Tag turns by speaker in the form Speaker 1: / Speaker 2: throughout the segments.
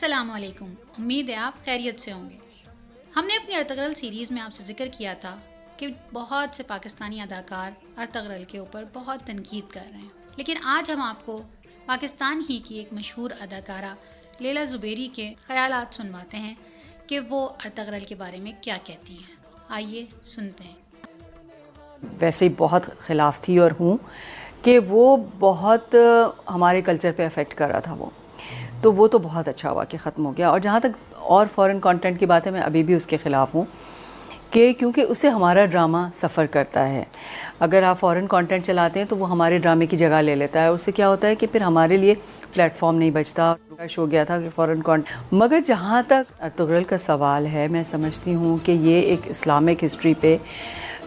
Speaker 1: अस्सलाम वालेकुम। उम्मीद है आप खैरियत से होंगे। हमने अपनी अर्तगरल सीरीज़ में आपसे जिक्र किया था कि बहुत से पाकिस्तानी अदाकार अर्तगरल के ऊपर बहुत तनकीद कर रहे हैं, लेकिन आज हम आपको पाकिस्तान ही की एक मशहूर अदाकारा लैला ज़ुबैरी के ख़यालात सुनवाते हैं कि वो अर्तगरल के बारे में क्या कहती हैं। आइए सुनते हैं।
Speaker 2: वैसे ही बहुत ख़िलाफ़ थी और हूँ कि वो बहुत हमारे कल्चर पे अफेक्ट कर रहा था वो तो बहुत अच्छा हुआ कि ख़त्म हो गया। और जहाँ तक और फॉरेन कंटेंट की बात है, मैं अभी भी उसके ख़िलाफ़ हूँ कि क्योंकि उससे हमारा ड्रामा सफ़र करता है। अगर आप फॉरेन कंटेंट चलाते हैं तो वो हमारे ड्रामे की जगह ले लेता है। उससे क्या होता है कि फिर हमारे लिए प्लेटफॉर्म नहीं बचता। रश हो गया था कि फ़ॉरेन कंटेंट। मगर जहाँ तक अर्तुगरुल का सवाल है, मैं समझती हूँ कि ये एक इस्लामिक हिस्ट्री पे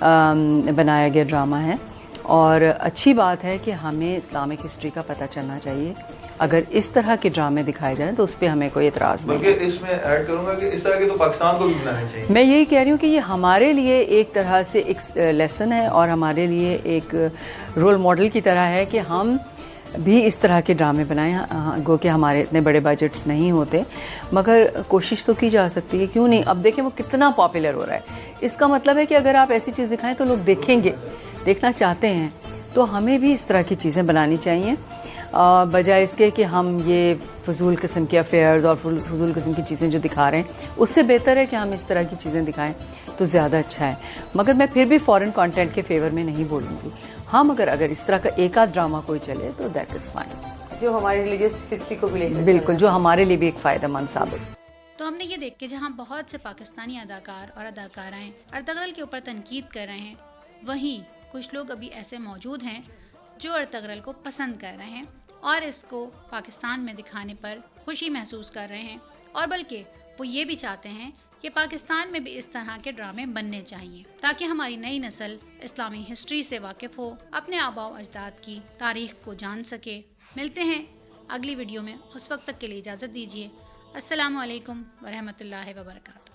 Speaker 2: बनाया गया ड्रामा है और अच्छी बात है कि हमें इस्लामिक हिस्ट्री का पता चलना चाहिए। अगर इस तरह के ड्रामे दिखाए जाएं तो उस पर हमें कोई एतराज़ नहीं है।
Speaker 3: बल्कि इसमें ऐड करूंगा कि इस तरह के तो पाकिस्तान को भी बनाने चाहिए।
Speaker 2: मैं यही कह रही हूँ कि ये हमारे लिए एक तरह से एक लेसन है और हमारे लिए एक रोल मॉडल की तरह है कि हम भी इस तरह के ड्रामे बनाएं। गो कि हमारे इतने बड़े बजट्स नहीं होते, मगर कोशिश तो की जा सकती है, क्यों नहीं। अब देखें वो कितना पॉपुलर हो रहा है। इसका मतलब है कि अगर आप ऐसी चीज़ दिखाएं तो लोग देखेंगे, देखना चाहते हैं। तो हमें भी इस तरह की चीज़ें बनानी चाहिए, बजाय इसके कि हम ये फजूल किस्म के अफेयर्स और फजूल किस्म की चीज़ें जो दिखा रहे हैं। उससे बेहतर है कि हम इस तरह की चीज़ें दिखाएं तो ज़्यादा अच्छा है। मगर मैं फिर भी फॉरेन कंटेंट के फेवर में नहीं बोलूँगी। हाँ, मगर अगर इस तरह का एक आध ड्रामा कोई चले तो दैट इज़ फाइन,
Speaker 4: जो हमारी रिलीजियस हिस्ट्री को भी लेकर
Speaker 2: बिल्कुल, जो हमारे लिए भी एक फ़ायदेमंद साबित।
Speaker 1: तो हमने ये देख के जहाँ बहुत से पाकिस्तानी अदाकार और अदाकाराएं अर्तगरल के ऊपर तनकीद कर रहे हैं, वहीं कुछ लोग अभी ऐसे मौजूद हैं जो अर्तगरल को पसंद कर रहे हैं और इसको पाकिस्तान में दिखाने पर खुशी महसूस कर रहे हैं, और बल्कि वो ये भी चाहते हैं कि पाकिस्तान में भी इस तरह के ड्रामे बनने चाहिए ताकि हमारी नई नस्ल इस्लामी हिस्ट्री से वाकिफ़ हो, अपने आबा व अजदाद की तारीख़ को जान सके। मिलते हैं अगली वीडियो में, उस वक्त तक के लिए इजाज़त दीजिए। अस्सलामु अलैकुम व रहमतुल्लाहि व बरकातुहू।